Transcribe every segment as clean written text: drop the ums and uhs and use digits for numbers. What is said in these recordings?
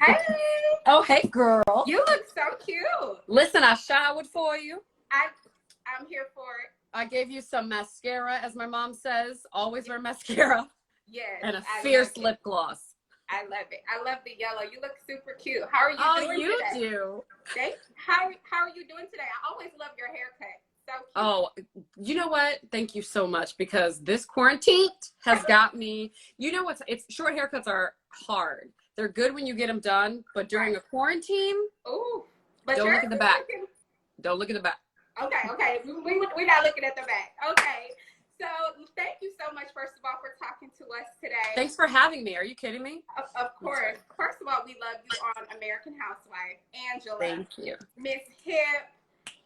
Hey, Oh, hey, girl. you look so cute. Listen, I showered for you. I I'm here for it. I gave you some mascara, as my mom says. Always wear mascara. Yes, And a I love fierce it. lip gloss. I love it. I love the yellow. You look super cute. How are you Oh, doing you today? do. How are you doing today? I always love your haircut. So cute. Oh, you know what? Thank you so much, because this quarantine has got me. You know what's, it's short haircuts are hard. They're good when you get them done, but during a quarantine, Ooh, but don't you're look at the back. Don't look at the back. Okay. We're not looking at the back. Okay. So thank you so much, first of all, for talking to us today. Thanks for having me. Are you kidding me? Of course. First of all, we love you on American Housewife. Angela. Thank you. Miss Hip.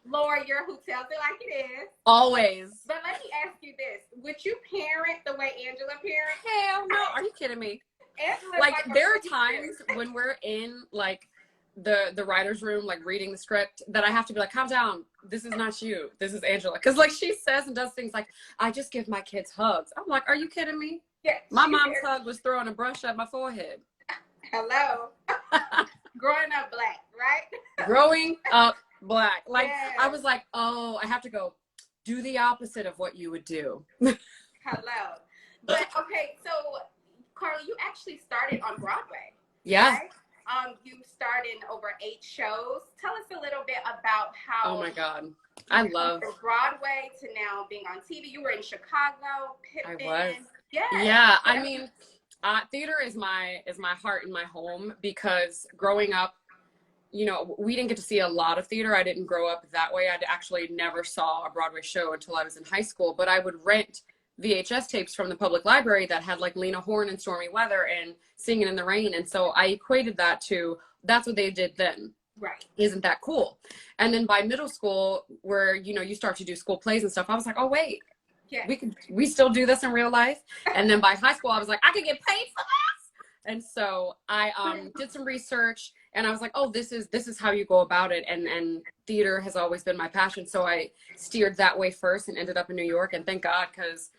Lawyer who tells it like it is. Always. But let me ask you this. Would you parent the way Angela parents? Hell no. Are you kidding me? Angela's Like a there are pretty times sis. when we're in like the writer's room, like reading the script, that I have to be like, calm down, this is not you, this is Angela, because like she says and does things like, I just give my kids hugs. I'm like, are you kidding me? Yeah, My mom's hug was throwing a brush at my forehead. Hello. Growing up black, right? Growing up black. Like Yes. I was like, oh, I have to go do the opposite of what you would do. Hello. But okay, so Carly, you actually started on Broadway. Yeah. Right? You starred in over 8 shows. Tell us a little bit about how. Oh my God. I love from Broadway to now being on TV. You were in Chicago, Pippin. I was. Yes. Yeah. I mean, theater is my heart and my home, because growing up, you know, we didn't get to see a lot of theater. I didn't grow up that way. I actually never saw a Broadway show until I was in high school, but I would rent VHS tapes from the public library that had like Lena Horne and Stormy Weather and Singing in the Rain. And so I equated that to, that's what they did then. Right. Isn't that cool? And then by middle school, where, you know, you start to do school plays and stuff, I was like, oh, wait, Yeah. we still do this in real life. And then by high school, I was like, I could get paid for this. And so I did some research, and I was like, oh, this is how you go about it. And theater has always been my passion. So I steered that way first and ended up in New York. And thank God, because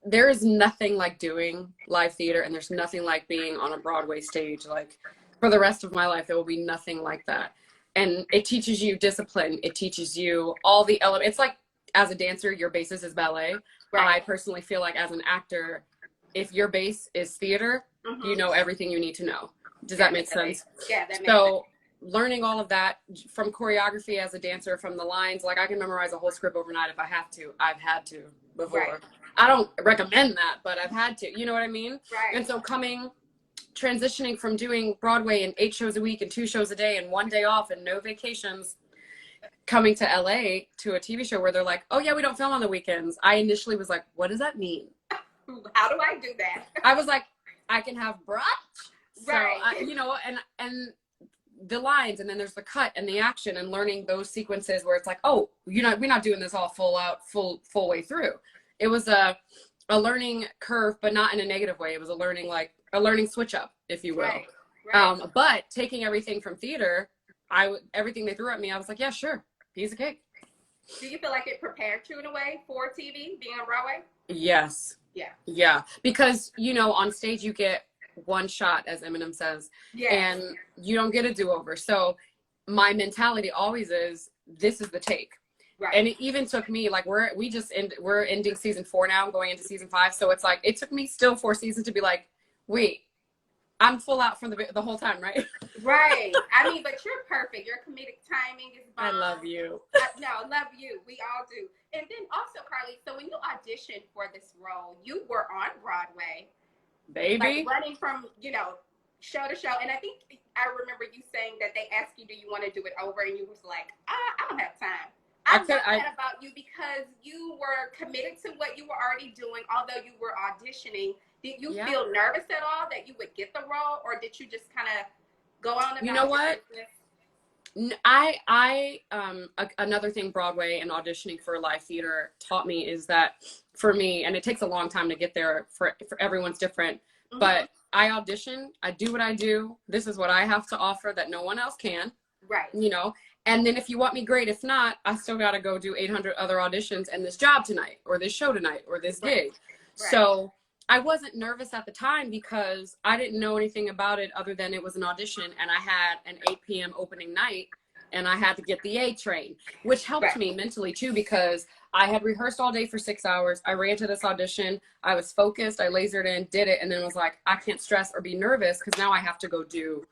there is nothing like doing live theater, and there's nothing like being on a Broadway stage. Like for the rest of my life, there will be nothing like that. And it teaches you discipline. It teaches you all the elements. It's like, as a dancer, your basis is ballet. Right. I personally feel like as an actor, if your base is theater, you know everything you need to know. Does that make sense? Yeah, that makes sense. So learning all of that from choreography as a dancer, from the lines, like I can memorize a whole script overnight if I have to. I've had to before. Right. I don't recommend that, but I've had to. You know what I mean? Right. And so transitioning from doing Broadway and 8 shows a week and 2 shows a day and 1 day off and no vacations, coming to LA to a TV show where they're like, oh yeah, we don't film on the weekends. I initially was like, what does that mean? How do I do that? I was like, I can have brunch. So, Right. you know, and the lines, and then there's the cut and the action, and learning those sequences where it's like, oh, we're not doing this all full way through. It was a learning curve, but not in a negative way. It was a learning switch up, if you will. Right. Right. But taking everything from theater, everything they threw at me, I was like, yeah, sure, piece of cake. Do you feel like it prepared you in a way for TV, being on Broadway? Yes. Yeah. Yeah. Because, you know, on stage you get one shot, as Eminem says, Yeah. and you don't get a do-over. So my mentality always is, this is the take. Right. And it even took me, like, we're ending season 4 now, going into season 5. So it's like, it took me still 4 seasons to be like, wait, I'm full out from the whole time, right? Right. I mean, but you're perfect. Your comedic timing is bomb. I love you. No, love you. We all do. And then also, Carly, so when you auditioned for this role, you were on Broadway. Baby. Like running from, you know, show to show. And I think I remember you saying that they asked you, do you want to do it over? And you was like, I don't have time. I love that about you, because you were committed to what you were already doing, although you were auditioning. Did you feel nervous at all that you would get the role, or did you just kind of go on about You know what? business? Another thing Broadway and auditioning for live theater taught me is that, for me, and it takes a long time to get there, for everyone's different, but I audition, I do what I do. This is what I have to offer that no one else can. Right. You know, and then if you want me, great. If not, I still got to go do 800 other auditions and this job tonight, or this show tonight, or this gig. Right. So I wasn't nervous at the time because I didn't know anything about it other than it was an audition and I had an 8 p.m. opening night and I had to get the A train, which helped me mentally too, because I had rehearsed all day for 6 hours. I ran to this audition. I was focused. I lasered in, did it, and then was like, I can't stress or be nervous because now I have to go do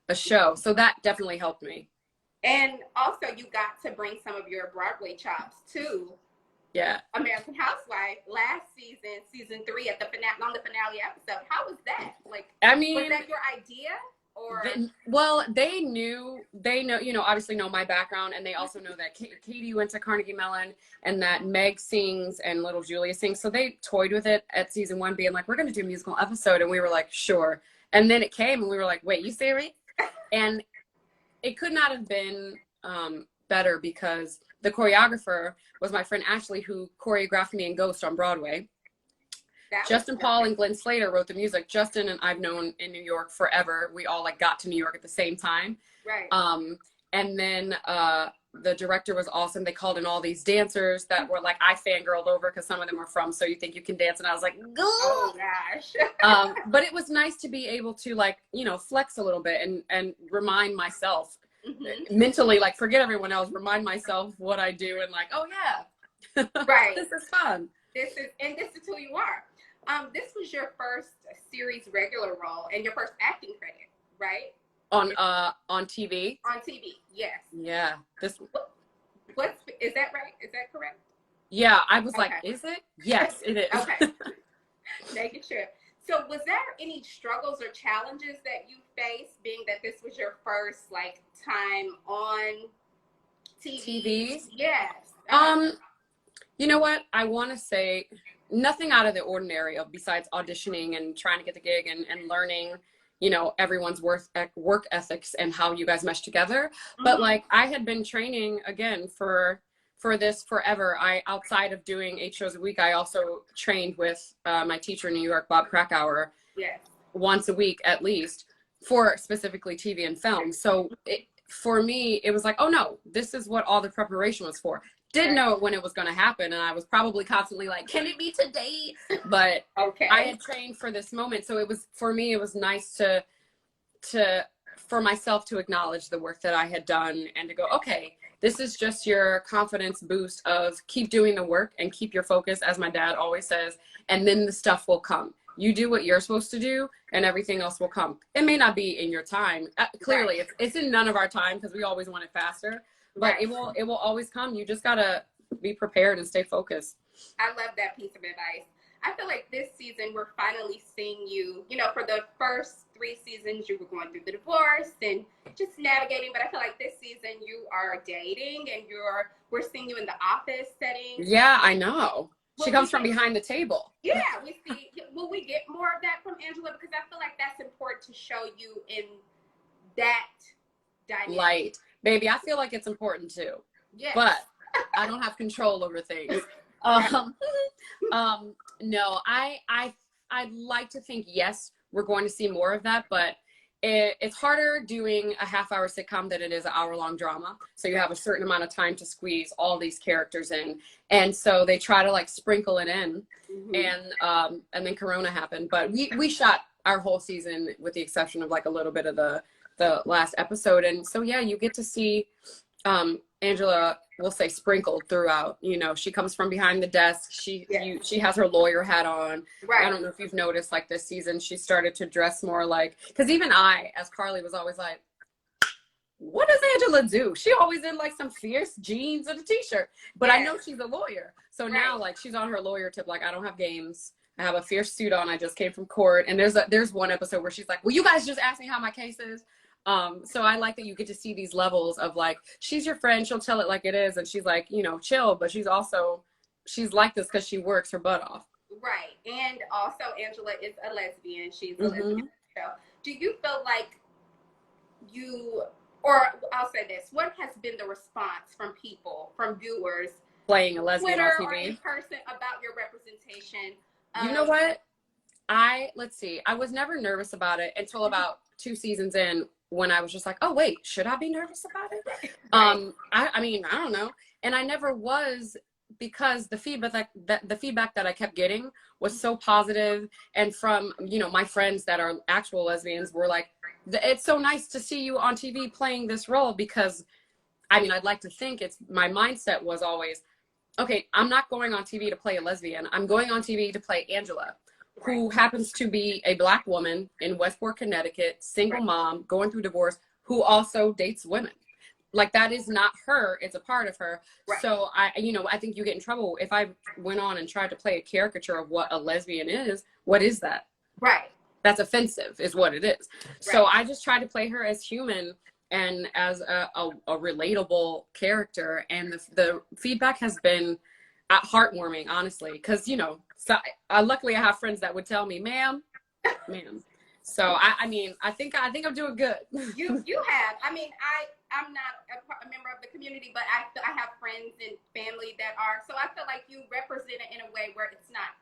a show. So that definitely helped me. And also you got to bring some of your Broadway chops too. Yeah. American Housewife last season, season 3 at the finale episode. How was that? Like, I mean, was that your idea? Or well, they know, obviously know my background, and they also know that Katy went to Carnegie Mellon and that Meg sings and little Julia sings. So they toyed with it at season 1, being like, we're going to do a musical episode. And we were like, sure. And then it came and we were like, wait, you serious? And it could not have been better because the choreographer was my friend Ashley, who choreographed me in Ghost on Broadway. Justin Paul and Glenn Slater wrote the music. Justin and I've known in New York forever. We all like got to New York at the same time. Right. And then the director was awesome. They called in all these dancers that were like, I fangirled over because some of them were from So You Think You Can Dance. And I was like, go. Oh gosh. But it was nice to be able to like, flex a little bit and remind myself mentally, like forget everyone else, remind myself what I do and like, oh yeah, right. This is fun. This is who you are. This was your first series regular role and your first acting credit, right? On TV. On TV, yes. Yeah. Is that right? Is that correct? Yeah, I was like, is it? Yes, it is. Okay. Making sure. So, was there any struggles or challenges that you faced, being that this was your first like time on TV? Yes. You know what? I want to say nothing out of the ordinary besides auditioning and trying to get the gig and learning, everyone's work ethics and how you guys mesh together. Mm-hmm. But like I had been training again for this forever. Outside of doing 8 shows a week, I also trained with my teacher in New York, Bob Krakauer, once a week at least for specifically TV and film. So for me, it was like, oh no, this is what all the preparation was for. Didn't know when it was going to happen, and I was probably constantly like, can it be today? But I had trained for this moment. So it was, for me, it was nice for myself to acknowledge the work that I had done and to go, okay, this is just your confidence boost of keep doing the work and keep your focus, as my dad always says, and then the stuff will come. You do what you're supposed to do and everything else will come. It may not be in your time. Clearly, it's in none of our time because we always want it faster. But it will always come. You just gotta be prepared and stay focused. I love that piece of advice. I feel like this season we're finally seeing you, for the first 3 seasons you were going through the divorce and just navigating, but I feel like this season you are dating and we're seeing you in the office setting. Yeah, I know. She comes from behind the table. Yeah, we see. Will we get more of that from Angela? Because I feel like that's important to show you in that dynamic. Light. Baby, I feel like it's important too. Yes. But I don't have control over things. No, I'd like to think, yes, we're going to see more of that, but it's harder doing a half-hour sitcom than it is an hour-long drama. So you have a certain amount of time to squeeze all these characters in. And so they try to like sprinkle it in. Mm-hmm. And then Corona happened. But we shot our whole season with the exception of like a little bit of the last episode. And so, yeah, you get to see Angela, we'll say sprinkled throughout. She comes from behind the desk. She has her lawyer hat on. Right. I don't know if you've noticed, like this season, she started to dress more like, because even I, as Carly, was always like, what does Angela do? She always in like some fierce jeans and a t-shirt. But I know she's a lawyer. So now like she's on her lawyer tip, like I don't have games. I have a fierce suit on. I just came from court. And there's one episode where she's like, well, you guys just asked me how my case is. So I like that you get to see these levels of like, she's your friend, she'll tell it like it is, and she's like, chill, but she's like this because she works her butt off. Right. And also Angela is a lesbian. She's a lesbian. So do you feel like or I'll say this, what has been the response from people, from viewers playing a lesbian on TV or in person about your representation? You know what? Let's see. I was never nervous about it until about 2 seasons in, when I was just like, oh wait, should I be nervous about it? Right. I mean, I don't know. And I never was, because the feedback that I kept getting was so positive, and from, you know, my friends that are actual lesbians were like, it's so nice to see you on TV playing this role, because I mean, I'd like to think my mindset was always, okay, I'm not going on TV to play a lesbian. I'm going on TV to play Angela, who happens to be a Black woman in Westport, Connecticut, single mom, going through divorce, who also dates women. Like, that is not her, it's a part of her. Right. So I think you get in trouble if I went on and tried to play a caricature of what a lesbian is. What is that? Right. That's offensive is what it is. Right. So I just tried to play her as human and as a relatable character. And the feedback has been heartwarming, honestly. Because, you know, so luckily I have friends that would tell me, ma'am. So I mean, I think I'm doing good. You have. I mean, I'm not a member of the community, but I have friends and family that are. So I feel like you represent it in a way where it's not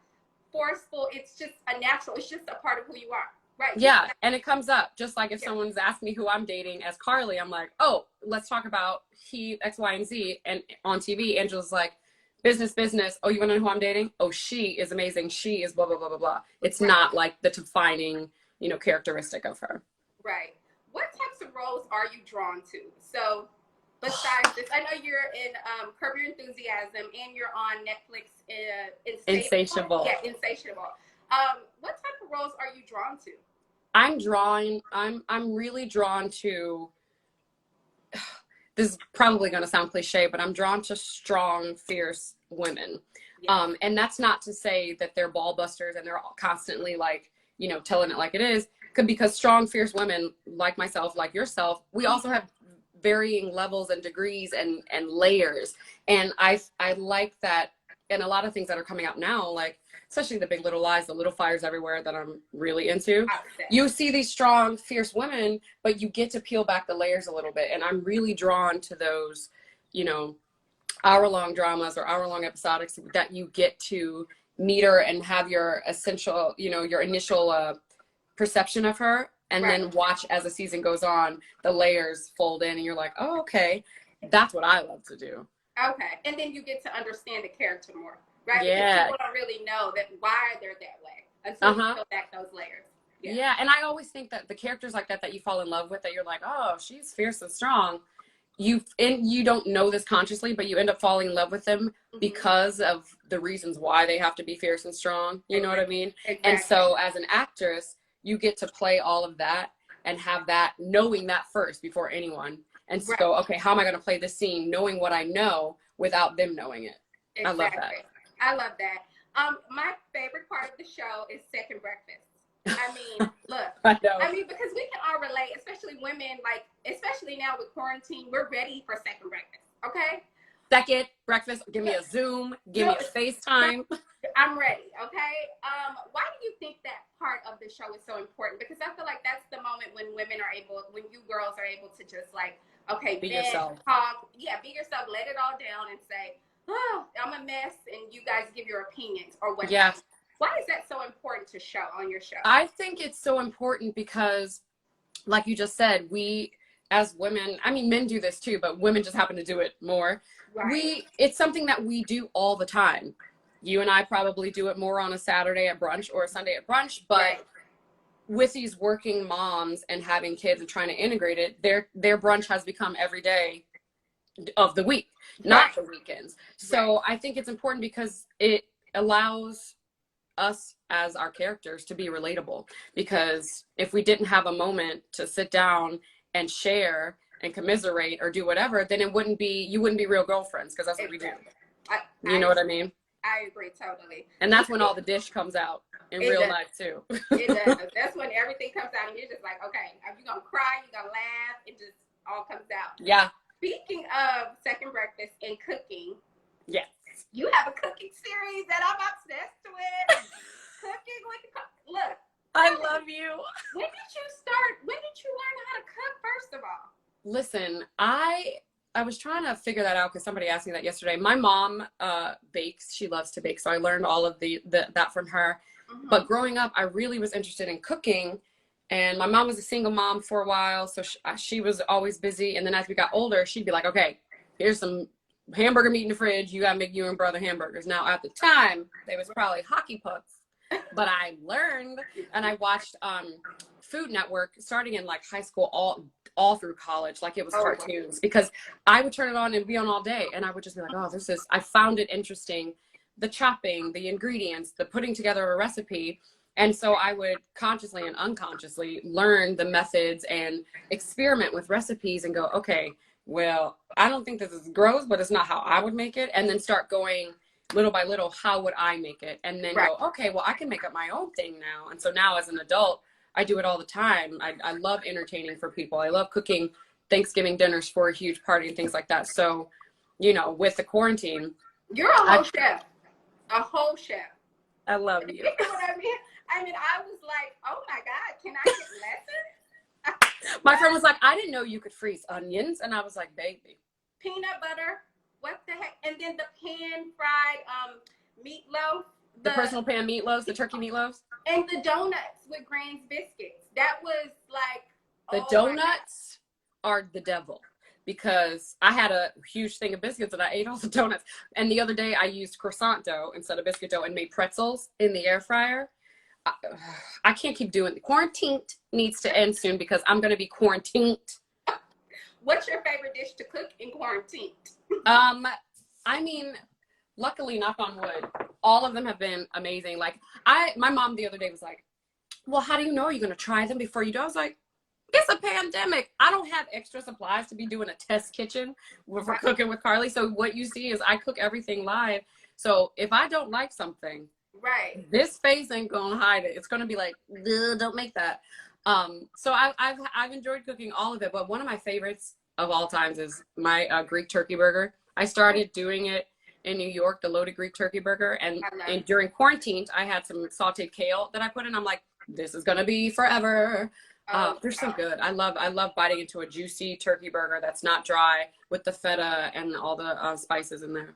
forceful. It's just a natural. It's just a part of who you are. Right. Yeah. And it comes up just like if someone's asked me who I'm dating as Carly, I'm like, oh, let's talk about he, X, Y, and Z. And on TV, Angela's like, business. Oh, you want to know who I'm dating? Oh, she is amazing. She is blah, blah, blah, blah, blah. It's not like the defining, you know, characteristic of her. Right. What types of roles are you drawn to? So besides this, I know you're in Curb Your Enthusiasm and you're on Netflix Insatiable. Yeah, Insatiable. What type of roles are you drawn to? I'm really drawn to, this is probably going to sound cliche, but I'm drawn to strong, fierce women. Yes. And that's not to say that they're ball busters and they're all constantly like, you know, telling it like it is. Because strong, fierce women like myself, like yourself, we also have varying levels and degrees and layers. And I like that. And a lot of things that are coming out now, like especially the Big Little Lies, the Little Fires Everywhere that I'm really into. You see these strong, fierce women, but you get to peel back the layers a little bit. And I'm really drawn to those, you know, hour-long dramas or hour-long episodics that you get to meet her and have your essential, you know, your initial perception of her, and then watch as the season goes on, the layers fold in and you're like, oh, okay, that's what I love to do. Okay. And then you get to understand the character more, right? Yeah. Because people don't really know that why they're that way until you peel back those layers. Yeah. And I always think that the characters like that you fall in love with, that you're like, oh, she's fierce and strong. You don't know this consciously, but you end up falling in love with them because of the reasons why they have to be fierce and strong. You know what I mean? Exactly. And so as an actress, you get to play all of that and have that, knowing that first before anyone. And so go, okay, how am I going to play this scene knowing what I know without them knowing it? Exactly. I love that. I love that. My favorite part of the show is Second Breakfast. I mean, look, I mean, because we can all relate, especially women, like, especially now with quarantine, we're ready for second breakfast, okay? Second breakfast, give me a Zoom, give me a FaceTime. I'm ready, okay? Why do you think that part of the show is so important? Because I feel like that's the moment when when you girls are able to just like, okay, be yourself. Talk, be yourself, let it all down and say, oh, I'm a mess, and you guys give your opinions or whatever. Yeah. Why is that so important to show on your show? I think it's so important because, like you just said, we as women, I mean, men do this too, but women just happen to do it more. Right. It's something that we do all the time. You and I probably do it more on a Saturday at brunch or a Sunday at brunch, but with these working moms and having kids and trying to integrate it, their brunch has become every day of the week, not the weekends. So I think it's important because it allows us as our characters to be relatable, because if we didn't have a moment to sit down and share and commiserate or do whatever, then you wouldn't be real girlfriends, because that's what we do. You know what I mean? I agree totally. And that's when all the dish comes out in real life too. It does. That's when everything comes out and you're just like, okay, you're gonna cry, you're gonna laugh, it just all comes out. Yeah. Speaking of Second Breakfast and cooking, yes, you have a cooking series that I'm obsessed with. Cooking with look. I love you. When did you start? When did you learn how to cook, first of all? Listen, I was trying to figure that out because somebody asked me that yesterday. My mom bakes. She loves to bake, so I learned all of that from her. Mm-hmm. But growing up, I really was interested in cooking. And my mom was a single mom for a while, so she was always busy. And then as we got older, she'd be like, okay, here's some hamburger meat in the fridge. You got to make you and brother hamburgers. Now, at the time, they was probably hockey pucks, but I learned, and I watched Food Network starting in like high school all through college, like it was cartoons, because I would turn it on and be on all day, and I would just be like, oh, I found it interesting, the chopping, the ingredients, the putting together a recipe. And so I would consciously and unconsciously learn the methods and experiment with recipes and go, okay, well, I don't think this is gross, but it's not how I would make it. And then start going little by little, how would I make it? And then go, okay, well, I can make up my own thing now. And so now as an adult, I do it all the time. I love entertaining for people. I love cooking Thanksgiving dinners for a huge party and things like that. So, you know, with the quarantine. You're a whole chef. A whole chef. I love you. You know what I mean? I mean, I was like, oh my God, can I get lessons? My friend was like, I didn't know you could freeze onions. And I was like, baby. Peanut butter. What the heck? And then the pan-fried meatloaf. The personal pan meatloaves, the turkey meatloaves. And the donuts with Grand's biscuits. That was like, the donuts are the devil, because I had a huge thing of biscuits and I ate all the donuts. And the other day I used croissant dough instead of biscuit dough and made pretzels in the air fryer. I can't keep doing it. Quarantine needs to end soon because I'm going to be quarantined. What's your favorite dish to cook in quarantine? I mean, luckily, knock on wood, all of them have been amazing. Like my mom the other day was like, well, how do you know you're going to try them before you do? I was like, it's a pandemic. I don't have extra supplies to be doing a test kitchen for cooking with Carly. So what you see is I cook everything live. So if I don't like something, this face ain't gonna hide it. It's gonna be like, don't make that. So I've enjoyed cooking all of it, but one of my favorites of all times is my Greek turkey burger. I started doing it in New York, the loaded Greek turkey burger, and during quarantine, I had some sauteed kale that I put in. I'm like, this is gonna be forever. They're so good. I love biting into a juicy turkey burger that's not dry with the feta and all the spices in there.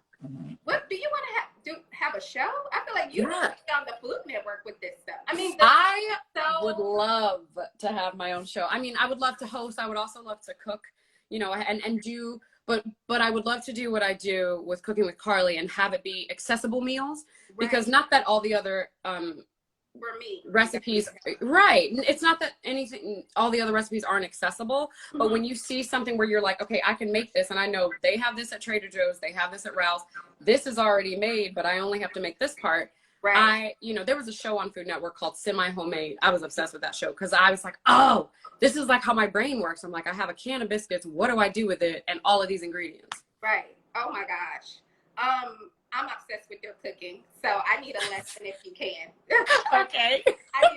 What do you want to have a show? I feel like you want to be on the Food Network with this stuff. I mean, I would love to have my own show. I mean, I would love to host. I would also love to cook, you know, and do, but I would love to do what I do with Cooking with Carly and have it be accessible meals, because not that all the other recipes, it's not that all the other recipes aren't accessible, but when you see something where you're like, okay, I can make this, and I know they have this at Trader Joe's, they have this at Ralph's, this is already made, but I only have to make this part. You know, there was a show on Food Network called Semi Homemade. I was obsessed with that show because I was like, oh, this is like how my brain works. I'm like, I have a can of biscuits, what do I do with it, and all of these ingredients. Oh my gosh. I'm obsessed with your cooking, so I need a lesson if you can. Okay. I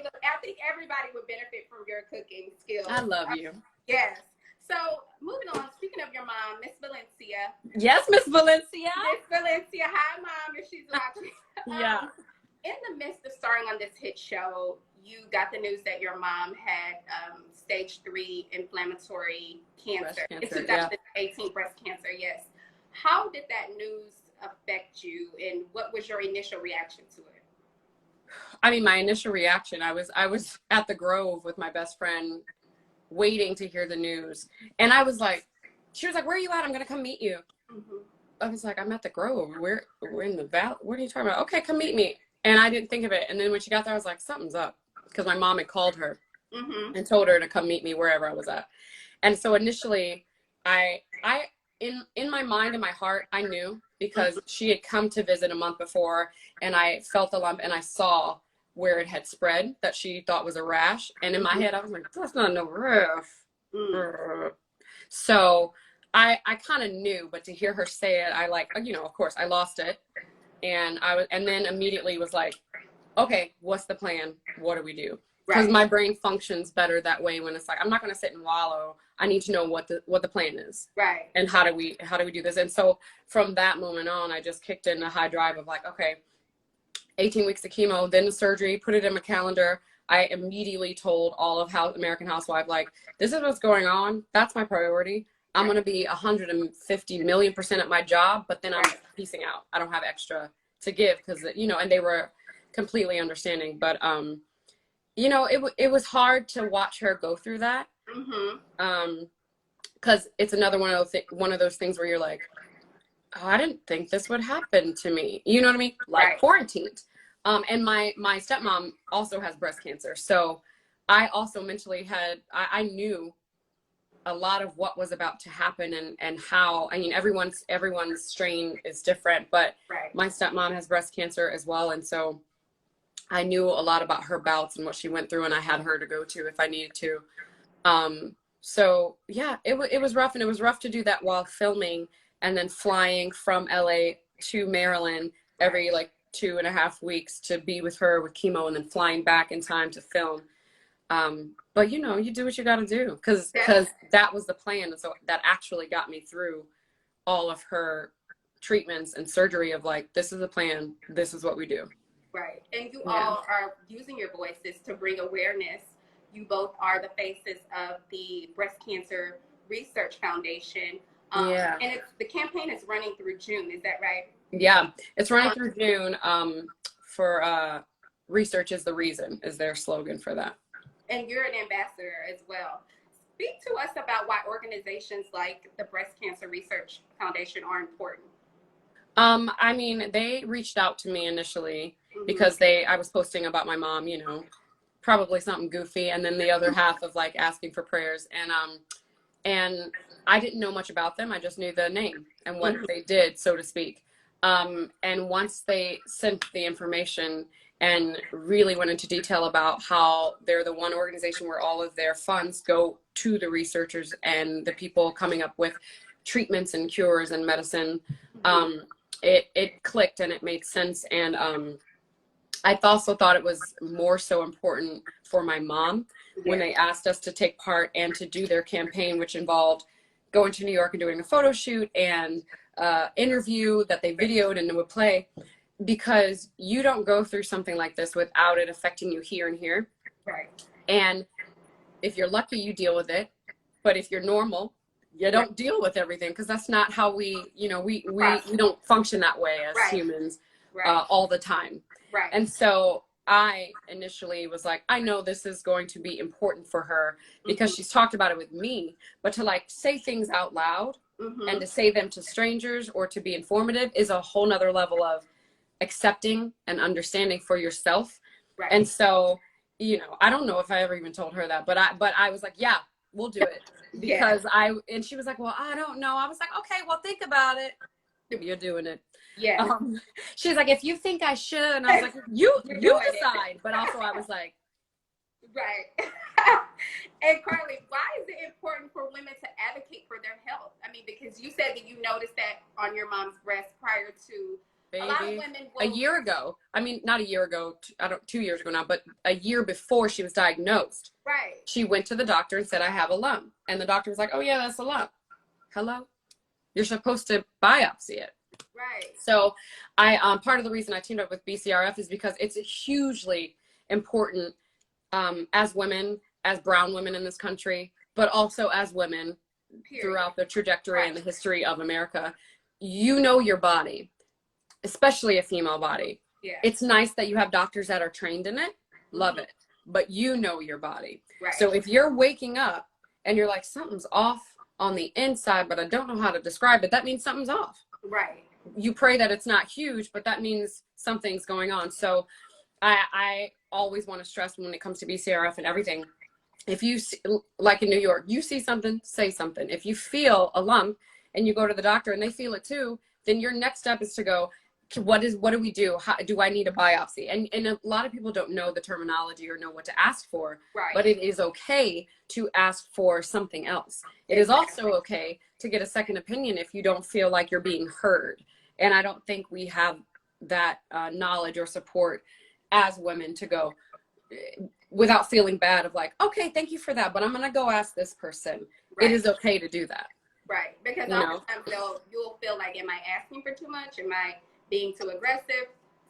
think everybody would benefit from your cooking skills. I love you. Yes. So moving on, speaking of your mom, Miss Valencia. Yes, Miss Valencia. Miss Valencia, hi mom, if she's watching. In the midst of starring on this hit show, you got the news that your mom had stage 3 inflammatory cancer. In 2018, breast cancer, yes. How did that news affect you, and what was your initial reaction to it? I mean, my initial reaction, I was at the Grove with my best friend waiting to hear the news, and I was like, she was like, where are you at? I'm gonna come meet you. I was like, I'm at the Grove. We're in the valley. What are you talking about? Okay, come meet me. And I didn't think of it, and then when she got there, I was like, something's up, because my mom had called her and told her to come meet me wherever I was at. And so initially I in my mind and my heart, I knew, because she had come to visit a month before, and I felt the lump and I saw where it had spread that she thought was a rash. And in my head, I was like, that's not no rash. So I kind of knew, but to hear her say it, I like, you know, of course I lost it. And and then immediately was like, okay, what's the plan? What do we do? Because my brain functions better that way, when it's like, I'm not going to sit and wallow. I need to know what the plan is. And how do we do this? And so from that moment on, I just kicked in a high drive of like, okay, 18 weeks of chemo, then the surgery, put it in my calendar. I immediately told all of American Housewife, like, this is what's going on. That's my priority. I'm going to be 150 million% at my job, but then I'm piecing out. I don't have extra to give, because, you know, and they were completely understanding. But, you know, it was hard to watch her go through that. Because it's another one of those things where you're like, oh, I didn't think this would happen to me. You know what I mean? Like quarantined. And my stepmom also has breast cancer. So I also mentally had, I knew a lot of what was about to happen and how, I mean, everyone's strain is different, but my stepmom has breast cancer as well. And so I knew a lot about her bouts and what she went through, and I had her to go to if I needed to. So yeah, it was rough, and it was rough to do that while filming and then flying from LA to Maryland every like 2.5 weeks to be with her with chemo and then flying back in time to film. But you know, you do what you got to do because that was the plan. And so that actually got me through all of her treatments and surgery of like, this is the plan. This is what we do. Right. And you all are using your voices to bring awareness. You both are the faces of the Breast Cancer Research Foundation. And the campaign is running through June. Is that right? Yeah, it's running through June. For research is the reason is their slogan for that. And you're an ambassador as well. Speak to us about why organizations like the Breast Cancer Research Foundation are important. I mean, they reached out to me initially because I was posting about my mom, you know, probably something goofy, and then the other half of like asking for prayers, and I didn't know much about them. I just knew the name and what they did, so to speak. And once they sent the information and really went into detail about how they're the one organization where all of their funds go to the researchers and the people coming up with treatments and cures and medicine, it clicked and it made sense. And I also thought it was more so important for my mom when they asked us to take part and to do their campaign, which involved going to New York and doing a photo shoot and interview that they videoed and would play, because you don't go through something like this without it affecting you here and here. Right. And if you're lucky, you deal with it. But if you're normal, you don't deal with everything, because that's not how we, you know, we don't function that way as humans all the time. Right. And so I initially was like, I know this is going to be important for her because she's talked about it with me, but to like say things out loud and to say them to strangers or to be informative is a whole nother level of accepting and understanding for yourself. Right. And so, you know, I don't know if I ever even told her that, but I was like, yeah, we'll do it. Because and she was like, well, I don't know. I was like, okay, well, think about it. You're doing it. Yeah. She's like, if you think I should, and I was like, you decide. But also I was like, right. And Carly, why is it important for women to advocate for their health? I mean, because you said that you noticed that on your mom's breast prior to a lot of women a year ago. I mean, not a year ago, 2 years ago now, but a year before she was diagnosed. Right. She went to the doctor and said, I have a lump. And the doctor was like, oh yeah, that's a lump. Hello? You're supposed to biopsy it. Right. So part of the reason I teamed up with BCRF is because it's a hugely important as women, as brown women in this country, but also as women throughout the trajectory and the history of America. You know your body, especially a female body. Yeah. It's nice that you have doctors that are trained in it. Love it. But you know your body. Right. So if you're waking up and you're like, something's off on the inside, but I don't know how to describe it, that means something's off. Right. You pray that it's not huge, but that means something's going on. So I always want to stress when it comes to BCRF and everything, if you see, like in New York, you see something, say something. If you feel a lump and you go to the doctor and they feel it too, then your next step is to go, what do we do? How, do I need a biopsy? And a lot of people don't know the terminology or know what to ask for, but it is okay to ask for something else. It is also okay to get a second opinion if you don't feel like you're being heard. And I don't think we have that knowledge or support as women to go without feeling bad of like, okay, thank you for that, but I'm going to go ask this person. It is okay to do that. Right. Because oftentimes you'll feel like, am I asking for too much? Am I being too aggressive?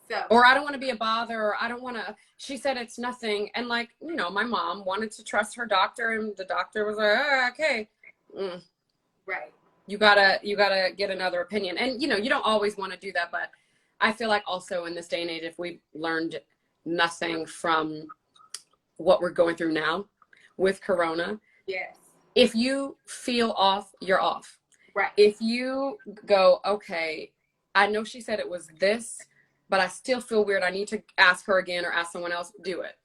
So, or I don't want to be a bother, or I don't want to, she said it's nothing. And like, you know, my mom wanted to trust her doctor, and the doctor was like, oh, okay. Right. You gotta get another opinion. And, you know, you don't always want to do that, but I feel like also in this day and age, if we've learned nothing from what we're going through now with Corona, yes, if you feel off, you're off. Right. If you go, okay, I know she said it was this, but I still feel weird. I need to ask her again or ask someone else. Do it.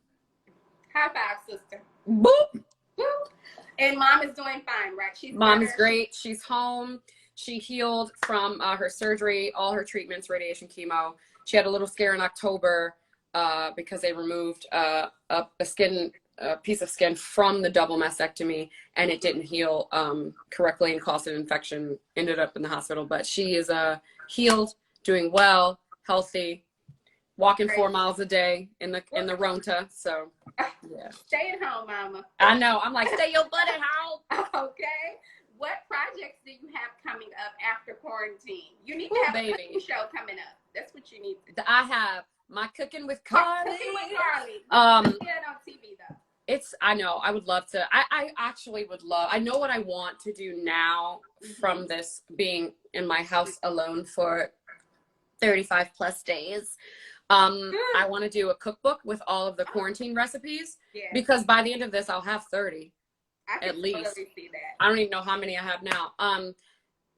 High five, sister. Boop. Boop. And mom is doing fine, right? Mom is great. She's home. She healed from her surgery, all her treatments, radiation, chemo. She had a little scare in October because they removed a piece of skin from the double mastectomy, and it didn't heal correctly and caused an infection. Ended up in the hospital, but she is healed, doing well, healthy, walking 4 miles a day in the Ronta. So yeah, stay at home, mama. I know. I'm like, stay your butt at home. Okay. What projects do you have coming up after quarantine? You need to have a cooking show coming up. That's what you need to do. I have my Cooking with Carly. Cooking with Carly. Yeah, on TV though. I know. I would love to. I actually would love. I know what I want to do now from this being in my house alone for 35 plus days. I want to do a cookbook with all of the quarantine recipes because by the end of this, I'll have 30 at least. Totally see that. I don't even know how many I have now.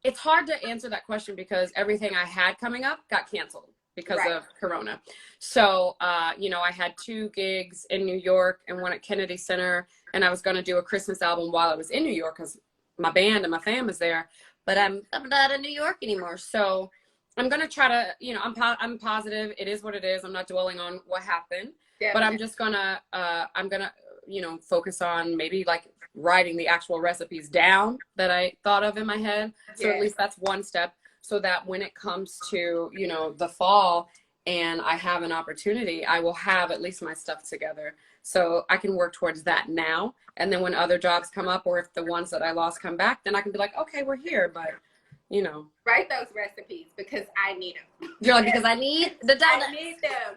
It's hard to answer that question because everything I had coming up got canceled because of Corona. So, you know, I had 2 gigs in New York and one at Kennedy Center, and I was going to do a Christmas album while I was in New York because my band and my fam is there, but I'm not in New York anymore. So I'm going to try to, you know, I'm positive. It is what it is. I'm not dwelling on what happened, but I'm just going to, you know, focus on maybe like writing the actual recipes down that I thought of in my head. So at least that's one step so that when it comes to, you know, the fall and I have an opportunity, I will have at least my stuff together. So I can work towards that now. And then when other jobs come up or if the ones that I lost come back, then I can be like, okay, we're here. But, you know. Write those recipes because I need them. You're like, because I need the donuts. I need them.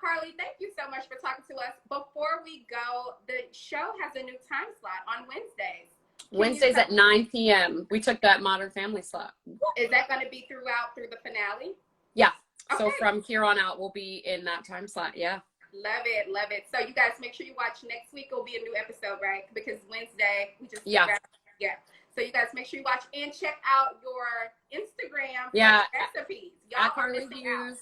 Carly, thank you so much for talking to us. Before we go, the show has a new time slot on Wednesdays. Wednesdays at 9 p.m. We took that Modern Family slot. Is that going to be through the finale? Yeah. Okay. So from here on out, we'll be in that time slot. Yeah. Love it. Love it. So you guys make sure you watch next week. It'll be a new episode, right? Because Wednesday, we just yeah. So you guys make sure you watch and check out your Instagram for recipes. Y'all Carly Hughes.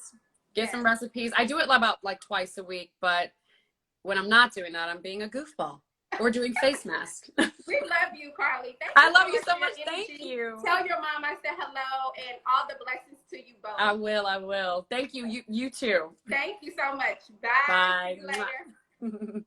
Get some recipes. I do it about like twice a week, but when I'm not doing that, I'm being a goofball or doing face masks. We love you, Carly. I love you so much. Thank you. Tell your mom I said hello and all the blessings to you both. I will. Thank you. You too. Thank you so much. Bye. Bye. See you later.